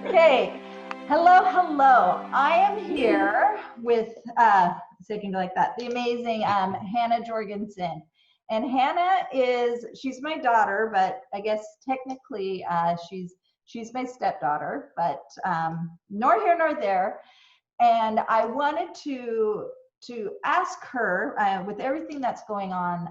Okay. Hello, hello. I am here with, second like that, the amazing Hannah Jorgensen. And Hannah she's my daughter, but I guess technically she's my stepdaughter, but nor here nor there. And I wanted to ask her, with everything that's going on,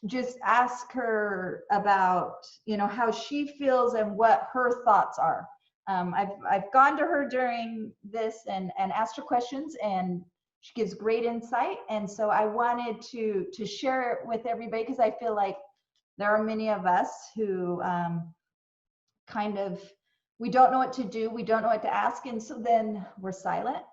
just ask her about how she feels and what her thoughts are. I've gone to her during this and asked her questions, and she gives great insight. And so I wanted to share it with everybody, because I feel like there are many of us who kind of, we don't know what to do, we don't know what to ask, and so then we're silent,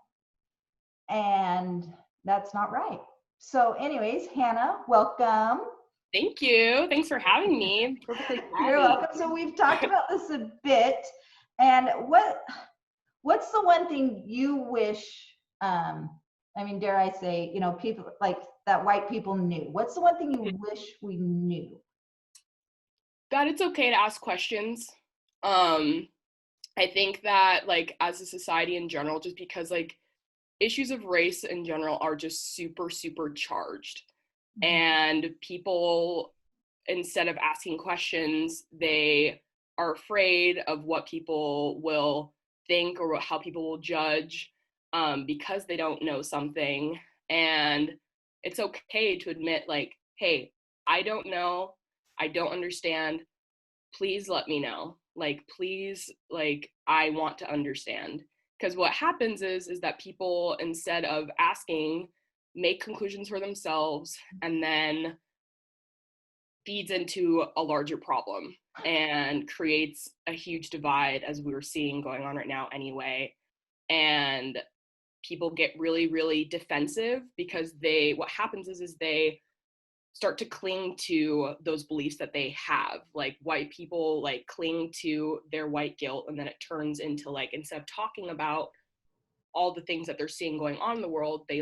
and that's not right. So anyways, Hannah, welcome. Thank you. Thanks for having me. Perfectly You're happy. welcome. So we've talked about this a bit, and what's the one thing you wish, I mean, dare I say, people like that white people knew? What's the one thing you wish we knew? That it's okay to ask questions. I think that as a society in general, just because issues of race in general are just super, super charged. And people, instead of asking questions, they are afraid of what people will think or how people will judge, because they don't know something. And it's okay to admit, hey, I don't know, I don't understand, please let me know. Please, I want to understand. Because what happens is that people, instead of asking, make conclusions for themselves, and then feeds into a larger problem and creates a huge divide, as we were seeing going on right now anyway. And people get really, really defensive because what happens is they start to cling to those beliefs that they have. Like white people cling to their white guilt, and then it turns into instead of talking about all the things that they're seeing going on in the world, they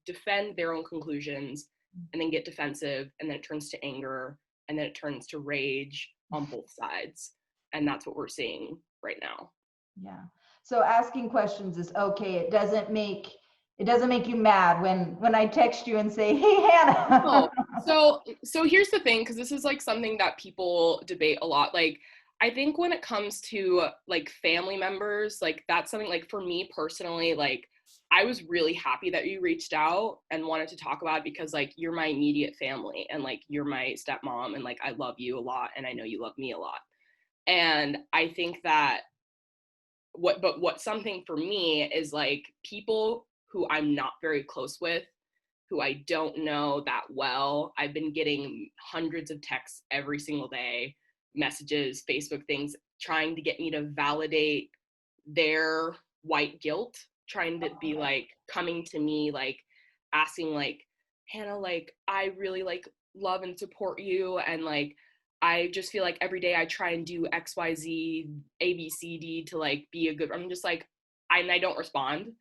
defend their own conclusions and then get defensive, and then it turns to anger, and then it turns to rage on both sides. And that's what we're seeing right now. Yeah. So asking questions is okay. It doesn't make you mad when I text you and say, "Hey, Hannah." Oh, so here's the thing, because this is something that people debate a lot. I think when it comes to family members, that's something for me personally, I was really happy that you reached out and wanted to talk about it, because you're my immediate family, and you're my stepmom, and I love you a lot, and I know you love me a lot. And I think that what something for me is people who I'm not very close with, who I don't know that well. I've been getting hundreds of texts every single day, messages, Facebook things, trying to get me to validate their white guilt, trying to be coming to me, asking Hannah, I really love and support you, and I just feel every day I try and do XYZ, ABCD to be a good, I'm just I don't respond.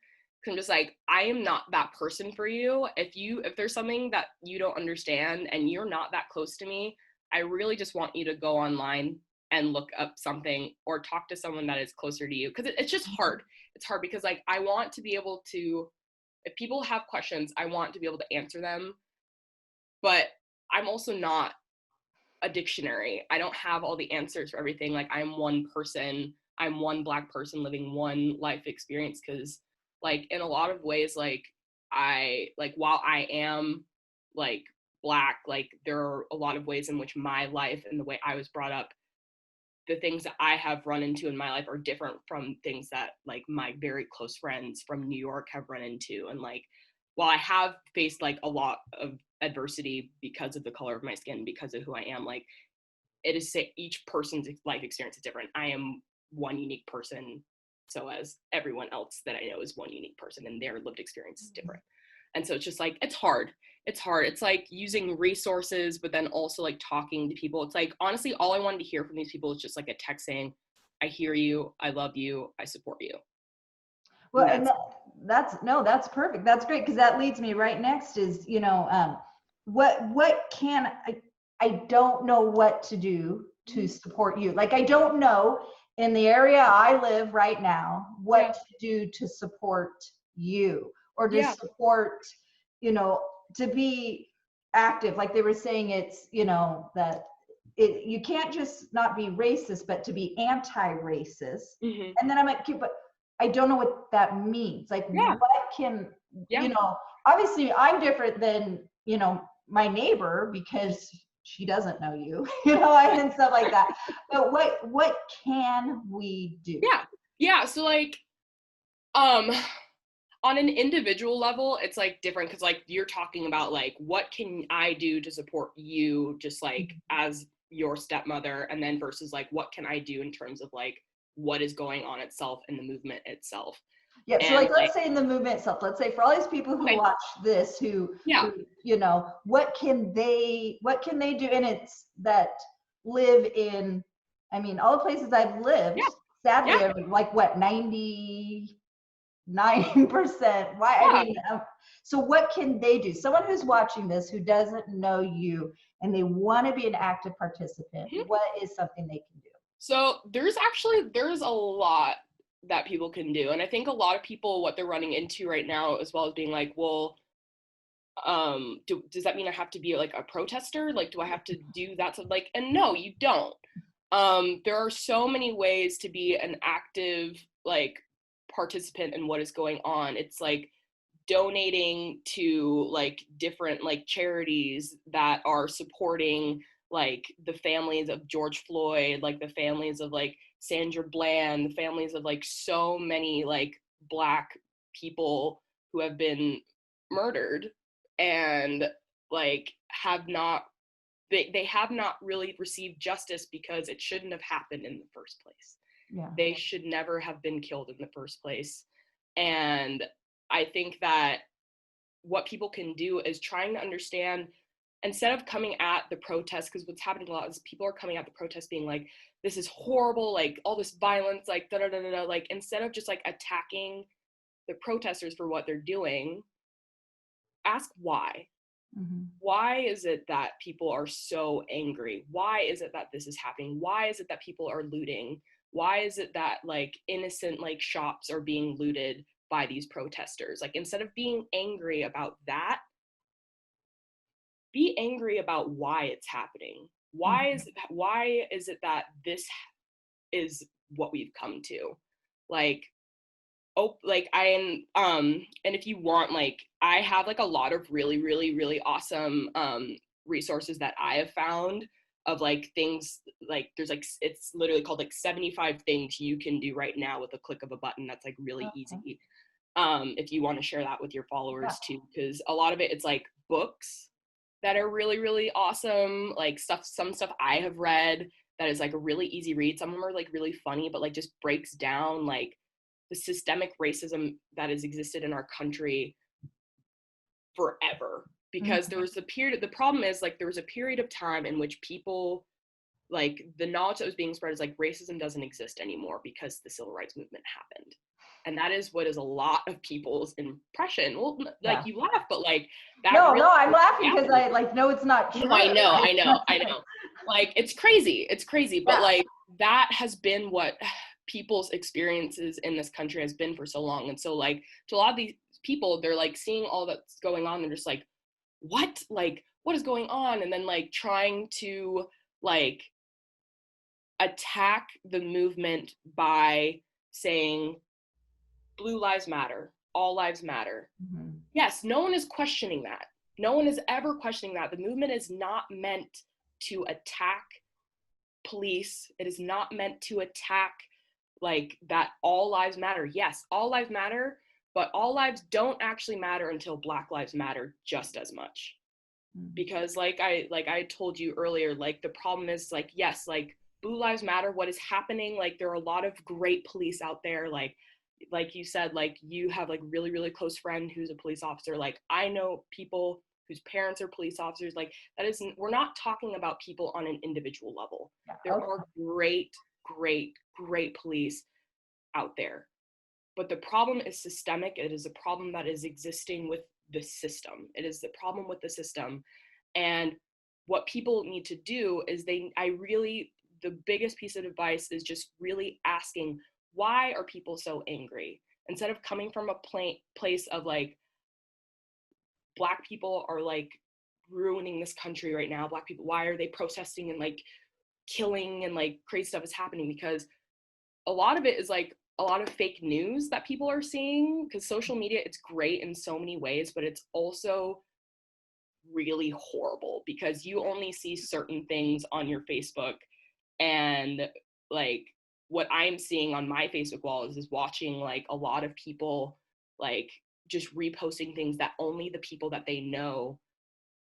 I'm just I am not that person for you. If there's something that you don't understand and you're not that close to me, I really just want you to go online and look up something or talk to someone that is closer to you. Because it's just hard. It's hard because I want to be able to, if people have questions, I want to be able to answer them. But I'm also not a dictionary. I don't have all the answers for everything. I'm one person. I'm one Black person living one life experience, because in a lot of ways, I while I am Black, there are a lot of ways in which my life and the way I was brought up, the things that I have run into in my life are different from things that my very close friends from New York have run into. And while I have faced a lot of adversity because of the color of my skin, because of who I am, it is each person's life experience is different. I am one unique person, so as everyone else that I know is one unique person, and their lived experience is different. And so it's just it's hard. It's hard. It's using resources, but then also talking to people. It's honestly, all I wanted to hear from these people is just a text saying, I hear you, I love you, I support you. Well, and that's perfect. That's great, because that leads me right next is, what can I don't know what to do to support you. I don't know in the area I live right now, Yeah. what to do to support you or to Yeah. support, you know, to be active. Like they were saying, it's, you know, that you can't just not be racist, but to be anti-racist. Hmm. And then I'm like, okay, but I don't know what that means. Like, Yeah. what can, Yeah. you know, obviously I'm different than, you know, my neighbor because she doesn't know you, you know, and stuff like that. But what can we do? Yeah. Yeah. So like, um, on an individual level, it's like different because like you're talking about like what can I do to support you just like as your stepmother, and then versus like what can I do in terms of like what is going on itself in the movement itself. Yeah, so And like like, let's say in the movement itself, let's say for all these people who okay, watch this, who yeah, you know, what can they do? And it's that live in, I mean, all the places I've lived, yeah, sadly, yeah, are like what, 99%. Why? I yeah. mean, so what can they do? Someone who's watching this who doesn't know you and they want to be an active participant, Mhm. what is something they can do? So there's a lot that people can do. And I think a lot of people, what they're running into right now, as well as being like, well, does that mean I have to be like a protester? Like, do I have to do that? So like, and no, you don't. There are so many ways to be an active like participant in what is going on. It's like donating to like different like charities that are supporting like the families of George Floyd, like the families of like Sandra Bland, the families of like so many like Black people who have been murdered and like have not they have not really received justice because it shouldn't have happened in the first place. Yeah. They should never have been killed in the first place. And I think that what people can do is trying to understand, instead of coming at the protest, because what's happening a lot is people are coming at the protest being like, this is horrible, like all this violence, like da da da da, like instead of just like attacking the protesters for what they're doing, ask why. Mm-hmm. Why is it that people are so angry? Why is it that this is happening? Why is it that people are looting? Why is it that like innocent like shops are being looted by these protesters? Like instead of being angry about that, be angry about why it's happening. Why is it that this is what we've come to? Like, oh, like I am and if you want, like I have like a lot of really really really awesome resources that I have found of like things, like there's like it's literally called like 75 things you can do right now with a click of a button that's like really Okay. easy. If you want to share that with your Yeah. followers too, because a lot of it, it's like books that are really really awesome, like some stuff I have read that is like a really easy read. Some of them are like really funny but like just breaks down like the systemic racism that has existed in our country forever. Because there Mhm. was a period, the problem is like there was a period of time in which people, like the knowledge that was being spread is like racism doesn't exist anymore because the civil rights movement happened. And that is what is a lot of people's impression. Well, like Yeah. you laugh, but like that No, really no, I'm is laughing because reality. I like know it's not true. No, I know, Like, I know, I know. Like it's crazy. It's crazy. But yeah. like that has been what people's experiences in this country has been for so long. And so like to a lot of these people, they're like seeing all that's going on, they're just like, what? Like, what is going on? And then like trying to like attack the movement by saying blue lives matter, all lives matter. Mhm. Yes, no one is questioning that. No one is ever questioning that. The movement is not meant to attack police. It is not meant to attack like that all lives matter. Yes, all lives matter, but all lives don't actually matter until Black lives matter just as much. Mhm. Because like I told you earlier, like the problem is like, yes, like blue lives matter, what is happening, like there are a lot of great police out there, like you said, like you have like really really close friend who's a police officer. Like I know people whose parents are police officers. Like that isn't, we're not talking about people on an individual level. Yeah. There Okay. are great police out there, but the problem is systemic. It is a problem that is existing with the system. It is the problem with the system. And what people need to do is I really the biggest piece of advice is just really asking, why are people so angry? Instead of coming from a place of like, Black people are like ruining this country right now. Black people, why are they protesting and like killing and like crazy stuff is happening? Because a lot of it is like a lot of fake news that people are seeing, because social media, it's great in so many ways, but it's also really horrible because you only see certain things on your Facebook. And like what I'm seeing on my Facebook wall is watching like a lot of people like just reposting things that only the people that they know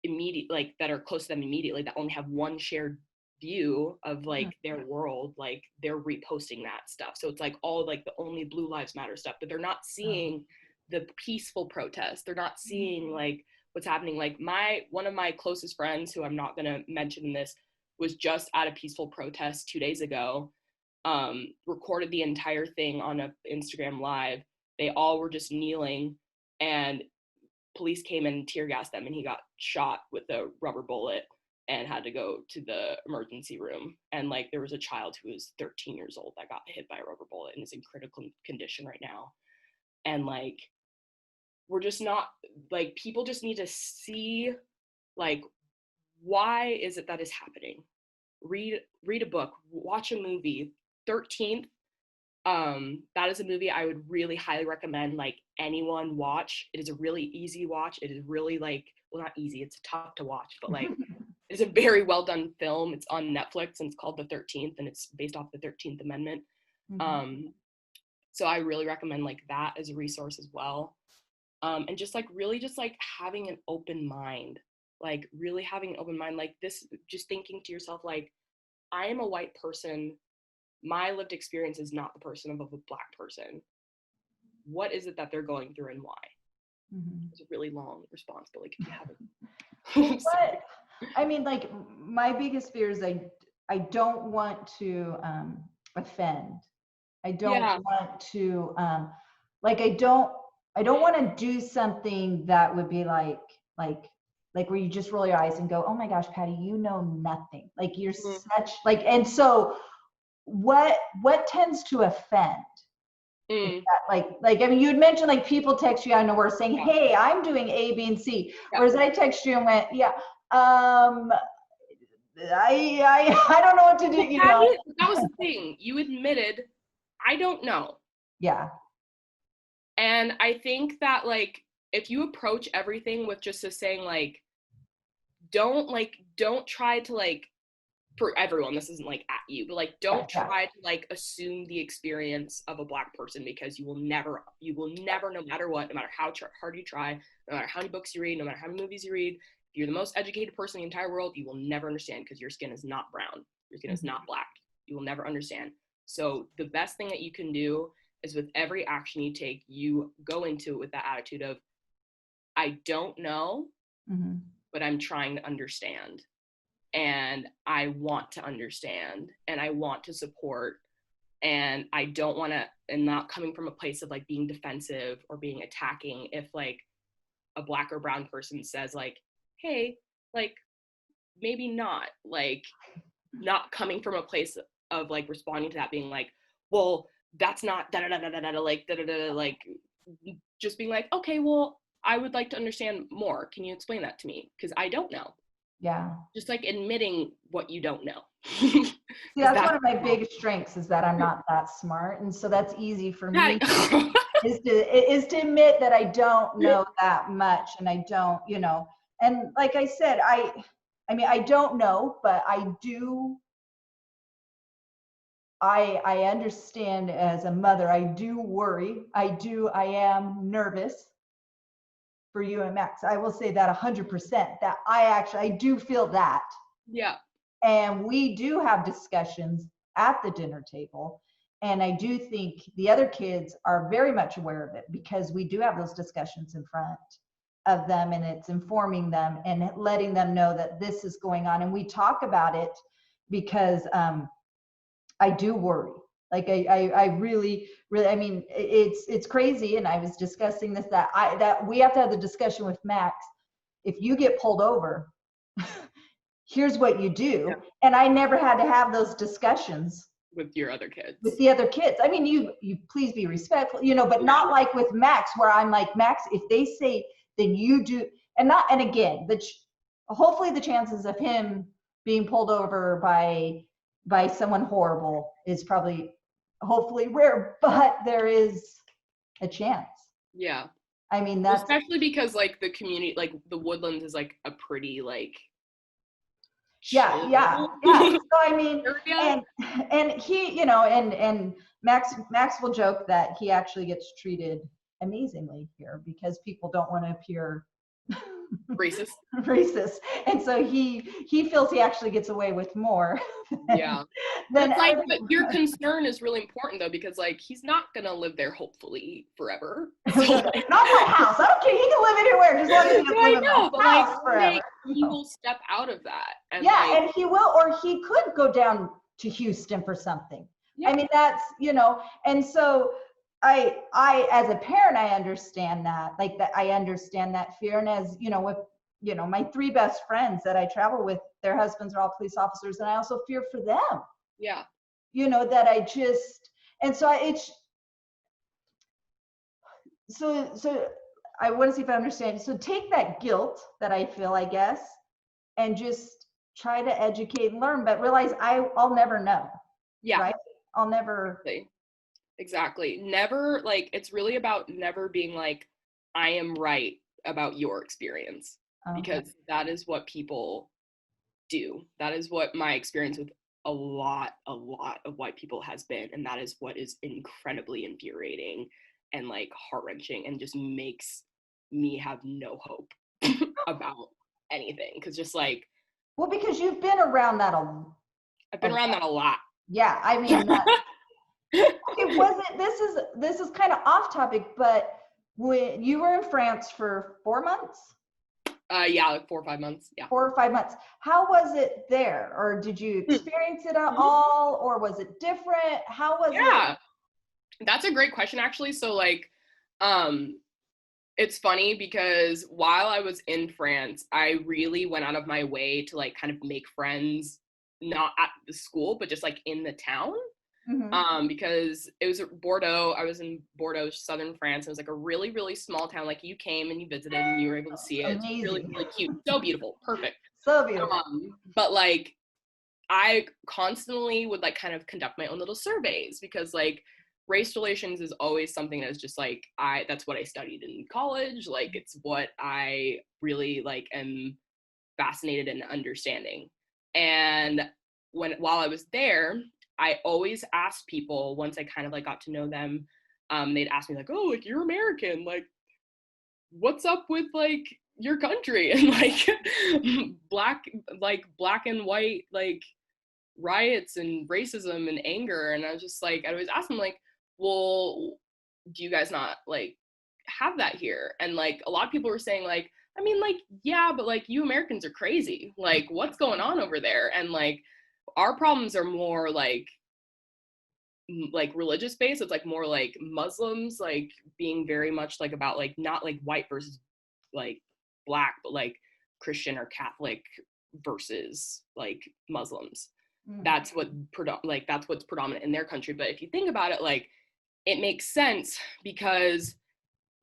immediate, like that are close to them immediately, that only have one shared view of like their world, like they're reposting that stuff. So it's like all like the only Blue Lives Matter stuff, but they're not seeing the peaceful protests. They're not seeing like what's happening. Like one of my closest friends, who I'm not gonna mention this, was just at a peaceful protest 2 days ago, recorded the entire thing on a Instagram live. They all were just kneeling, and police came and tear gassed them, and he got shot with a rubber bullet and had to go to the emergency room. And like there was a child who was 13 years old that got hit by a rubber bullet and is in critical condition right now. And like we're just not, like, people just need to see like, why is it that is happening? Read a book, watch a movie. 13th, that is a movie I would really highly recommend like anyone watch. It is a really easy watch. It is really like, well, not easy, it's tough to watch, but like it's a very well done film. It's on Netflix and it's called The 13th, and it's based off the 13th Amendment. So I really recommend like that as a resource as well. And just like really just like having an open mind, like really having an open mind, like this, just thinking to yourself, like, I am a white person. My lived experience is not the person of a Black person. What is it that they're going through and why? It's a really long response, but like if you haven't. What? I mean, like my biggest fear is I don't want to offend. I don't want to like I don't want to do something that would be like where you just roll your eyes and go, oh my gosh, Patty, you know nothing. Like you're such like, and so what tends to offend? That, like I mean, you had mentioned like people text you out of nowhere saying, hey, I'm doing A, B, and C. Whereas I text you and went, I don't know what to do, you know. That was the thing. You admitted, I don't know. Yeah. And I think that like if you approach everything with just saying like, don't try to like, for everyone, this isn't like at you, but like don't try to like assume the experience of a Black person, because you will never, no matter what, no matter how hard you try, no matter how many books you read, no matter how many movies you read, if you're the most educated person in the entire world, you will never understand, because your skin is not brown, your skin is not Black. You will never understand. So the best thing that you can do is with every action you take, you go into it with that attitude of, I don't know, but I'm trying to understand. And I want to understand, and I want to support, and I don't want to, and not coming from a place of like being defensive or being attacking. If like a Black or brown person says like, hey, like maybe not, like not coming from a place of like responding to that being like, well, that's not da da da da da da, like da da da, like just being like, okay, well, I would like to understand more. Can you explain that to me? Because I don't know. Yeah. Just like admitting what you don't know. See, that's one of my big strengths, is that I'm not that smart. And so that's easy for me is to admit that I don't know that much, and I don't, you know, and like I said, I mean, I don't know, but I do, I understand as a mother, I do worry. I am nervous for you and Max. I will say that 100%, that I do feel that. Yeah. And we do have discussions at the dinner table. And I do think the other kids are very much aware of it, because we do have those discussions in front of them, and it's informing them and letting them know that this is going on. And we talk about it because I do worry. Like I really, I mean, it's crazy. And I was discussing this, that we have to have the discussion with Max. If you get pulled over, here's what you do. Yeah. And I never had to have those discussions With your other kids. with the other kids. I mean, you please be respectful, you know, but not like with Max, where I'm like, Max, if they say, then you do, and not, and again, hopefully the chances of him being pulled over by someone horrible is probably hopefully rare, but there is a chance. Yeah. I mean, that's especially because like the community, like the Woodlands is like a pretty like yeah. So I mean, area. and he, you know, and Max will joke that he actually gets treated amazingly here because people don't want to appear Racist. racist, and so he feels he actually gets away with more. Yeah. But it's like, but your concern is really important though, because like he's not gonna live there hopefully forever. So, not my house. I don't care. He can live anywhere just as long as he doesn't live in my house forever. He will step out of that. And yeah, like, and he will, or he could go down to Houston for something. yeah. I mean, that's, you know, and so I as a parent, I understand that, like that, I understand that fear. And as you know, with, you know, my 3 best friends that I travel with, their husbands are all police officers, and I also fear for them. Yeah. You know, that I just, and so it's, so I want to see if I understand. So take that guilt that I feel, I guess, and just try to educate and learn, but realize I'll never know. Yeah. Right? I'll never. Exactly. Never, like, it's really about never being like, I am right about your experience, because that is what people do. That is what my experience with a lot of white people has been. And that is what is incredibly infuriating and like heart-wrenching and just makes me have no hope about anything. Cause just like, well, because you've been around that I've been around that a lot. Yeah, I mean, it wasn't, this is kind of off topic, but when you were in France for 4 months? Yeah, like 4 or 5 months. Yeah. 4 or 5 months. How was it there? Or did you experience it at all? Or was it different? How was it? Yeah, that's a great question, actually. So like, it's funny because while I was in France, I really went out of my way to like kind of make friends, not at the school, but just like in the town. Because it was Bordeaux. I was in Bordeaux, southern France. It was like a really, really small town. Like you came and you visited and you were able to see it. Amazing. Really, really cute. So beautiful. Perfect. So beautiful. But like, I constantly would like kind of conduct my own little surveys because like race relations is always something that's just like, that's what I studied in college. Like it's what I really like am fascinated in understanding. And while I was there, I always asked people, once I kind of like got to know them, they'd ask me like, oh, like you're American, like what's up with like your country and like black and white like riots and racism and anger. And I was just like, I always ask them like, well, do you guys not like have that here? And like a lot of people were saying like, I mean, like, yeah, but like you Americans are crazy. Like what's going on over there? And like our problems are more like religious based. It's like more like Muslims like being very much like about like not like white versus like black, but like Christian or Catholic versus like Muslims. That's what that's what's predominant in their country. But if you think about it, like it makes sense because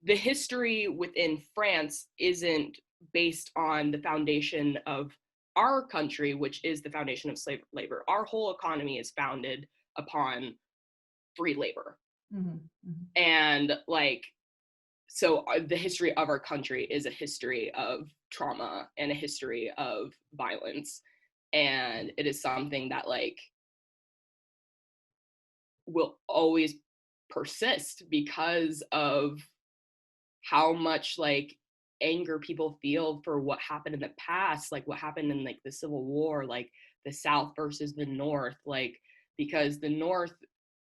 the history within France isn't based on the foundation of our country, which is the foundation of slave labor. Our whole economy is founded upon free labor. And like, so the history of our country is a history of trauma and a history of violence. And it is something that like will always persist because of how much like anger people feel for what happened in the past, like what happened in like the Civil War, like the South versus the North, like because the North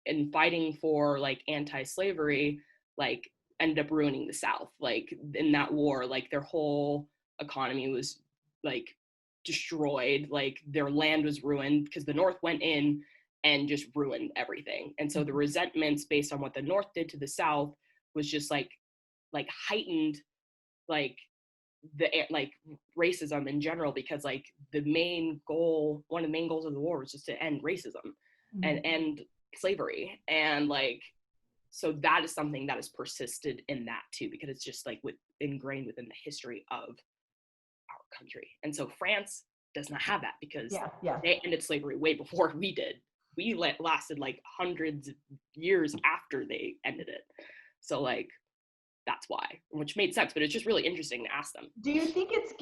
in fighting for like anti-slavery like ended up ruining the South. Like in that war, like their whole economy was like destroyed, like their land was ruined because the North went in and just ruined everything. And so the resentments based on what the North did to the South was just like heightened like the like racism in general, because like one of the main goals of the war was just to end racism and end slavery. And like, so that is something that has persisted in that too, because it's just like ingrained within the history of our country. And so France does not have that, because they ended slavery way before we did. We lasted like hundreds of years after they ended it. So like, that's why, which made sense, but it's just really interesting to ask them. Do you think it's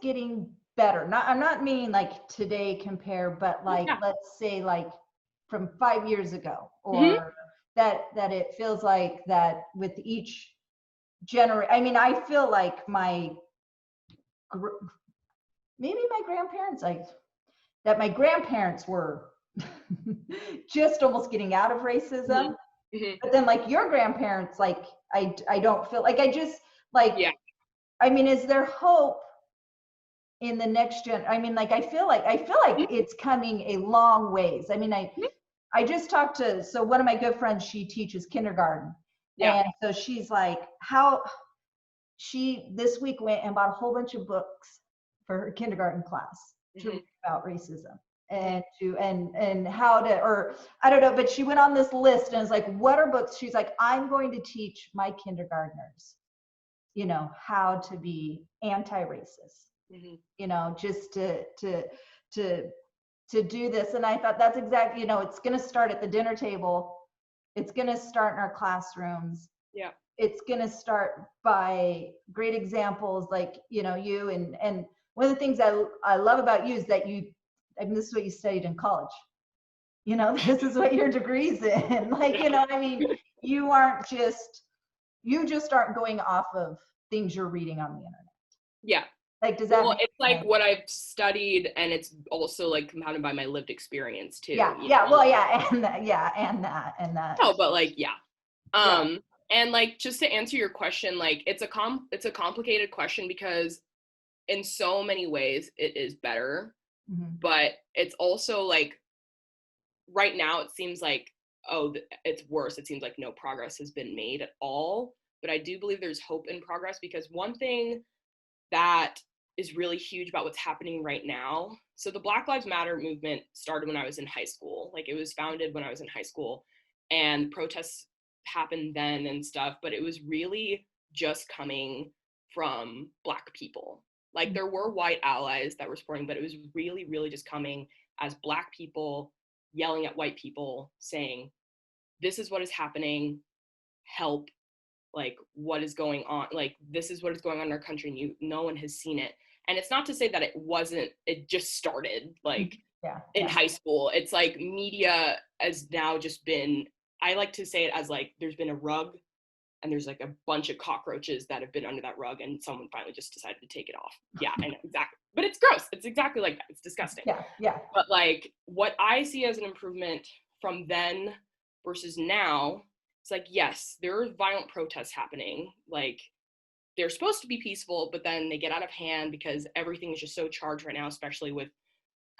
getting better? I'm not meaning like today compare, but like, let's say like from 5 years ago, or that it feels like that with each generation. I mean, I feel like maybe my grandparents, that my grandparents were just almost getting out of racism. But then like your grandparents, like I don't feel like, I just like, I mean, is there hope in the next gen? I mean, like, I feel like it's coming a long ways. I mean, I just talked to, so one of my good friends, she teaches kindergarten. And so she's like, she this week went and bought a whole bunch of books for her kindergarten class to read about racism and and how to, or I don't know, but she went on this list and it's like, what are books? She's like, I'm going to teach my kindergartners, you know, how to be anti-racist, you know, just to do this. And I thought that's exactly, you know, it's going to start at the dinner table. It's going to start in our classrooms. It's going to start by great examples like, you know, you, and one of the things I love about you is that I mean, this is what you studied in college. You know, this is what your degree's in. Like, you know, I mean, you just aren't going off of things you're reading on the internet. Like, does that well, it's like what I've studied, and it's also like compounded by my lived experience too. And that. No, but like, and like, just to answer your question, like, it's a complicated question, because in so many ways it is better, but it's also like, right now it seems like, oh, it's worse. It seems like no progress has been made at all. But I do believe there's hope in progress, because one thing that is really huge about what's happening right now. So the Black Lives Matter movement started when I was in high school. Like, it was founded when I was in high school, and protests happened then and stuff, but it was really just coming from Black people. Like, there were white allies that were supporting, but it was really, really just coming as Black people yelling at white people saying, this is what is happening, help, like, what is going on, like, this is what is going on in our country, and no one has seen it. And it's not to say that it just started like in high school. It's like media has now just been, I like to say it as like, there's been a rug and there's like a bunch of cockroaches that have been under that rug, and someone finally just decided to take it off. I know, exactly. But it's gross. It's exactly like that. It's disgusting. But like, what I see as an improvement from then versus now, it's like, yes, there are violent protests happening. Like, they're supposed to be peaceful, but then they get out of hand because everything is just so charged right now, especially with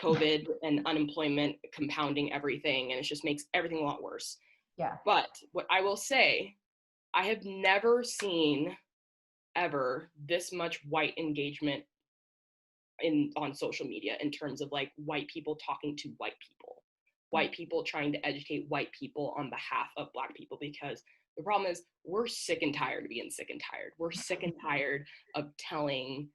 COVID and unemployment compounding everything. And it just makes everything a lot worse. But what I will say, I have never seen ever this much white engagement on social media, in terms of like white people talking to white people, white people trying to educate white people on behalf of Black people, because the problem is, we're sick and tired of being sick and tired. We're sick and tired of telling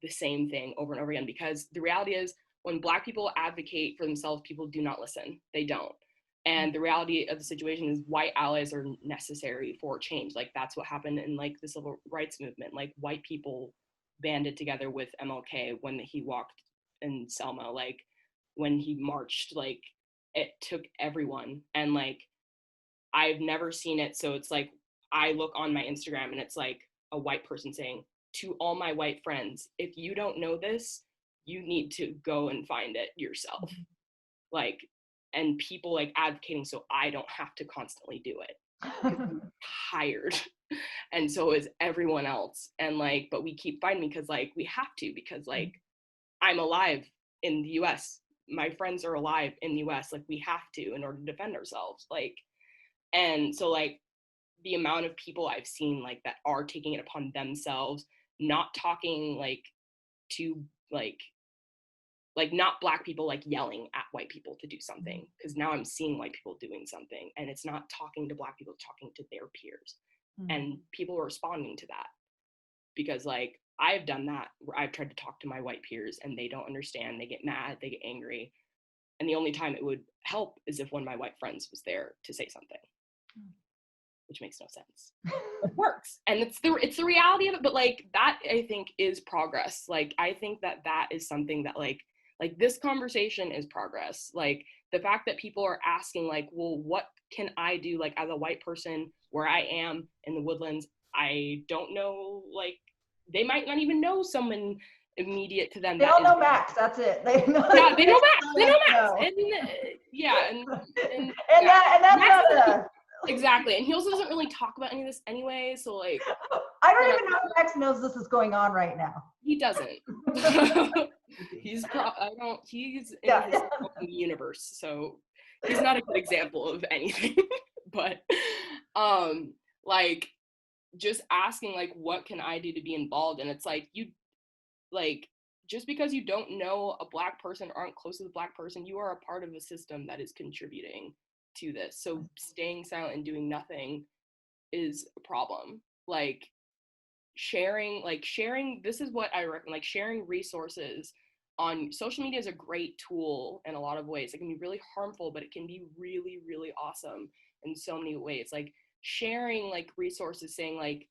the same thing over and over again, because the reality is, when Black people advocate for themselves, people do not listen. They don't. And the reality of the situation is, white allies are necessary for change. Like, that's what happened in like the civil rights movement. Like, white people banded together with MLK when he walked in Selma, like when he marched, like it took everyone. And like, I've never seen it. So it's like, I look on my Instagram and it's like a white person saying to all my white friends, if you don't know this, you need to go and find it yourself. Like, and people like advocating so I don't have to constantly do it. I'm tired. And so is everyone else. And like, but we keep fighting because like we have to, because like I'm alive in the US. My friends are alive in the US. Like, we have to in order to defend ourselves. Like, and so like, the amount of people I've seen like that are taking it upon themselves, not talking like to like not Black people like yelling at white people to do something, because now I'm seeing white people doing something and it's not talking to Black people, talking to their peers. And people are responding to that, because like I've done that where I've tried to talk to my white peers and they don't understand, they get mad, they get angry, and the only time it would help is if one of my white friends was there to say something, which makes no sense. It works, and it's the reality of it. But like that, I think, is progress. Like I think that is something that like this conversation is progress. Like the fact that people are asking like, well, what can I do like as a white person where I am in the Woodlands? I don't know, like they might not even know someone immediate to them. They all know Max, that's it. They know, yeah, they know Max. They know Max. No. And yeah, and that's Max not a... Exactly. And he also doesn't really talk about any of this anyway. So like I don't even know if Max knows this is going on right now. He doesn't. He's in his own universe, so he's not a good example of anything. But like just asking like what can I do to be involved, and it's like you like just because you don't know a Black person or aren't close to the Black person, you are a part of a system that is contributing to this. So staying silent and doing nothing is a problem. Like sharing, this is what I recommend, like sharing resources on social media is a great tool in a lot of ways. It can be really harmful, but it can be really, really awesome in so many ways. Like sharing like resources, saying like,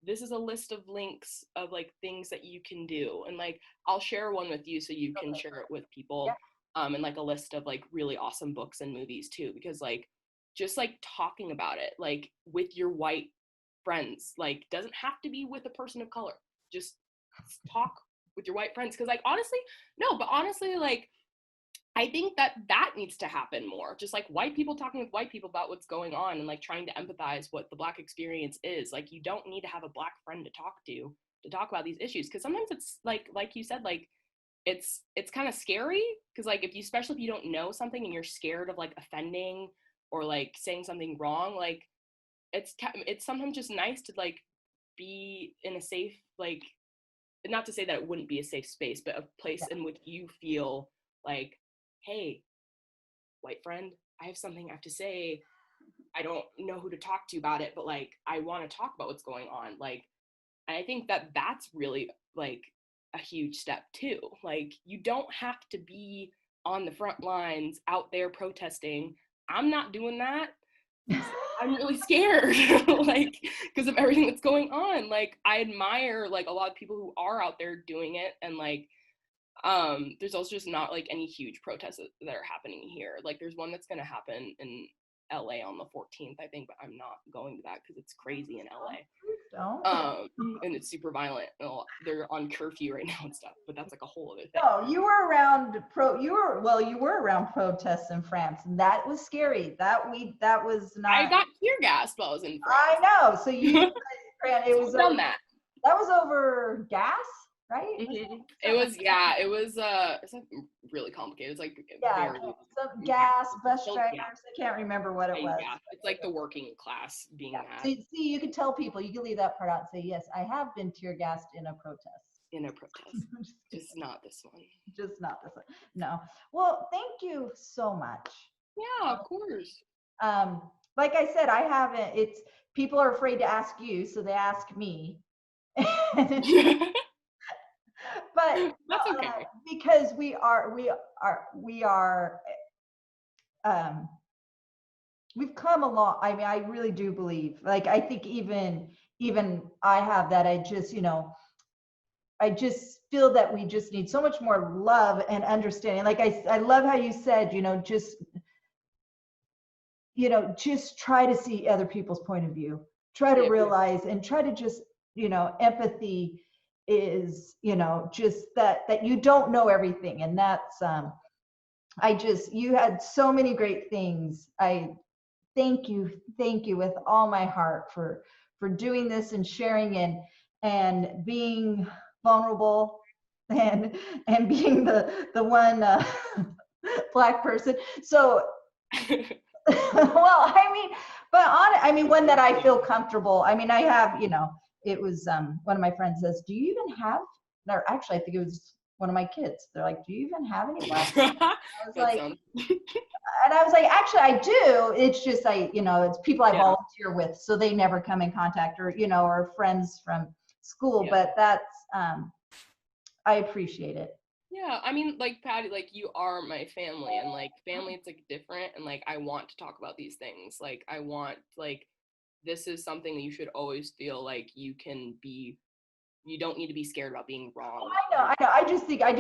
this is a list of links of like things that you can do. And like, I'll share one with you so you can share it with people. And like a list of like really awesome books and movies too, because like, just like talking about it, like with your white friends, like doesn't have to be with a person of color, just talk with your white friends. Because like honestly like I think that needs to happen more, just like white people talking with white people about what's going on and like trying to empathize what the Black experience is. Like you don't need to have a Black friend to talk about these issues, because sometimes it's like you said, like it's kind of scary, because like especially if you don't know something and you're scared of like offending or like saying something wrong, like it's sometimes just nice to like be in a safe, like, not to say that it wouldn't be a safe space, but a place in which you feel like, hey, white friend, I have something I have to say. I don't know who to talk to about it, but like I want to talk about what's going on. Like, and I think that that's really like a huge step too. Like you don't have to be on the front lines out there protesting. I'm not doing that. I'm really scared, like, because of everything that's going on. Like, I admire, like, a lot of people who are out there doing it, and, like, there's also just not, like, any huge protests that are happening here. Like, there's one that's going to happen in LA on the 14th, I think, but I'm not going to that because it's crazy in LA. And it's super violent. They're on curfew right now and stuff, but that's like a whole other thing. No, you were around around protests in France, and that was scary. That was not. I got tear gassed while I was in France. I know. So you, it was done that. That was over gas, right? Mm-hmm. It was it's like really complicated. It's like some gas, bus drivers. I can't remember what it was. Yeah, it's like the working class being mad. See, you could tell people. You could leave that part out and say, yes, I have been tear gassed in a protest. Just not this one. Just not this one. No. Well, thank you so much. Yeah, of course. Like I said, I haven't. It's people are afraid to ask you, so they ask me. But that's okay, because we are we've come along. I mean, I really do believe, like, I think even I have that. I just feel that we just need so much more love and understanding. Like I love how you said, just try to see other people's point of view, try to realize and try to just, empathy is, just that you don't know everything. And that's, you had so many great things. I thank you with all my heart for doing this and sharing and being vulnerable and being the one Black person. So, well, I mean, but I mean, one that I feel comfortable. I mean, I have, you know, it was one of my friends says, do you even have, or actually, I think it was one of my kids. They're like, do you even have any black friends? I was That like, sounds and I was like, actually, I do. It's just you know, it's people I Yeah. volunteer with, so they never come in contact, or you know, or friends from school. Yeah. But that's, I appreciate it. Yeah, I mean, like Patty, like you are my family, and like family, it's like different, and like I want to talk about these things. Like I want, like, this is something that you should always feel like you can be. You don't need to be scared about being wrong. I know. I just think, I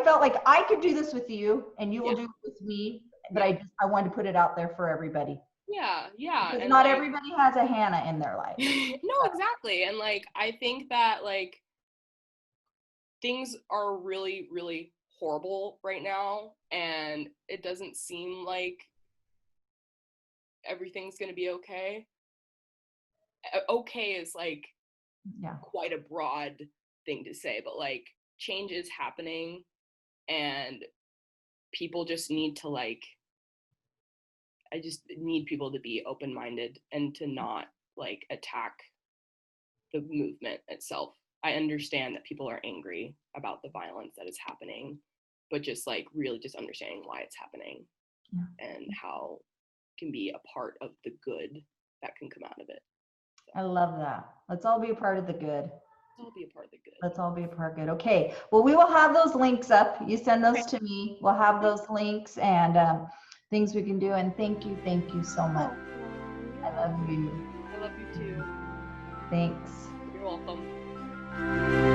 felt like I could do this with you, and you will Yeah. do it with me. But Yeah. I wanted to put it out there for everybody, Yeah, yeah, because and not like everybody has a Hannah in their life. no, exactly, and like I think that like things are really, really horrible right now, and it doesn't seem like everything's gonna be okay. Okay is like Yeah. quite a broad thing to say, but like change is happening, and people just need to like, I just need people to be open minded and to not like attack the movement itself. I understand that people are angry about the violence that is happening, but just like really just understanding why it's happening Yeah. and how it can be a part of the good that can come out of it. I love that. Let's all be a part of the good. I'll be a part of the good. Let's all be a part good. Okay. Well, we will have those links up. You send those Okay. to me. We'll have those links and things we can do. And thank you so much. I love you. I love you too. Thanks. You're welcome.